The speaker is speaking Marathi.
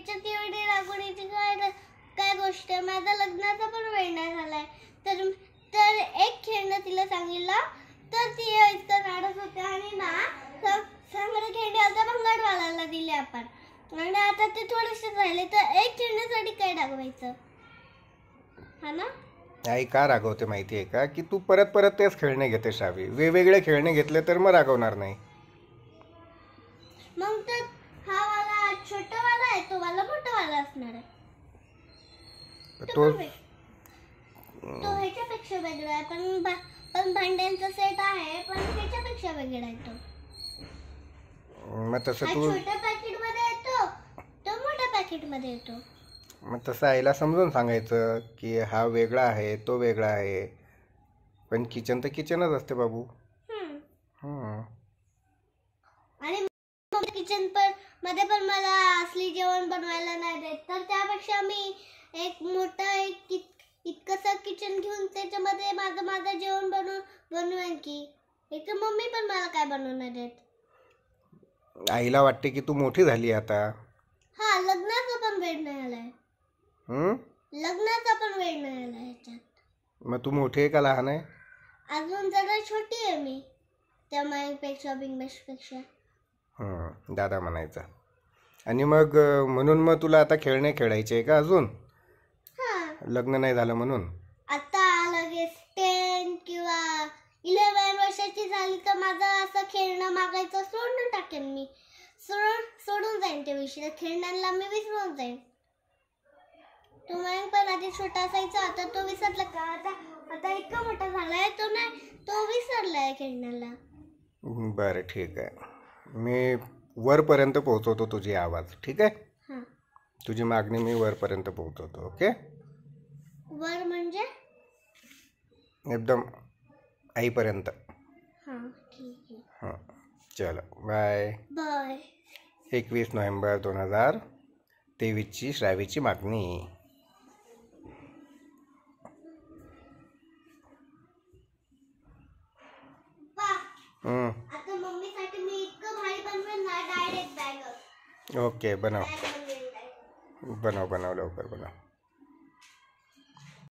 याच्यात एवढी रागवण्याची काय गोष्ट आहे? माझा लग्नाचा पण वेळ नाही झालाय. तर एक खेळणं तिला सांगितलं तर ती इतकं नाराज होते आणि ना सगळे खेळणे आता भंगारवाल्याला दिले आपण आणि आता ते थोडेसे राहिले तर एक खेळण्यासाठी काय दाखवायचं हा ना. आई का रागवते माहिती आहे का की तू परत परत तेच खेळणे घेते श्रावी. वेगवेगळे खेळणे घेतले तर मग रागवणार नाही. मग तर हा वाला छोटा वाला आहे तो वाला मोठा वाला असणार आहे. तो ह्याच्यापेक्षा वेगळा आहे पण भांड्यांचा सेट आहे पण ह्याच्यापेक्षा वेगळा आहे तो. मग तसं तू छोट्या पॅकेट मध्ये येतो तो मोठ्या पॅकेट मध्ये येतो. मग तसं आईला समजून सांगायचं की हा वेगळा आहे तो वेगळा आहे. पण किचन तर किचनच असते बाबू. आणि किचन मध्ये पण मला असली जेवण बनवायला नाही देत तर त्यापेक्षा मी एक मोठा इतकंसं किचन घेऊन त्याच्यामध्ये माझं जेवण बनवेन की. एक तर मम्मी पण मला काय बनवणार देत. आईला वाटते की तू मोठी झाली आता. हा लग्नाचा पण वेळ नाही आलाय. लग्नाचा पण वेळ नाही आलाय ह्याच्यात. मग तू मोठी आहे का लहान आहे? अजून जरा छोटी आहे मी त्या माईपेक्षा बिंगबेशपेक्षा. दादा म्हणायचा. आणि मग म्हणून मग तुला आता खेळणे खेळायचे आहे का अजून? लग्न नाही झालं म्हणून? आता लगेच 10 किंवा 11 वर्षाची झाली तर माझं असं खेळणं मागायचं सोडून टाकेन मी. सोडून जाईन ते विषय. खेळण्यांना मी विसरून जाईन. तो पण आधी छोटा असायचा आता तो विसरला का. आता इतका मोठा झालाय तो विसरलाय खेळण्याला. बरं ठीक आहे. मी वरपर्यंत पोहोचवतो तुझी आवाज. ठीक आहे. तुझी मागणी मी वरपर्यंत पोहोचवतो. ओके. वर म्हणजे एकदम आईपर्यंत. ठीक आहे. चलो बाय. 21 नोव्हेंबर 2023ची श्रावीची मागणी. आता मम्मीसाठी मी इतकं भारी बनवेन ना डायरेक्ट बॅग. ओके बनव लवकर बनव.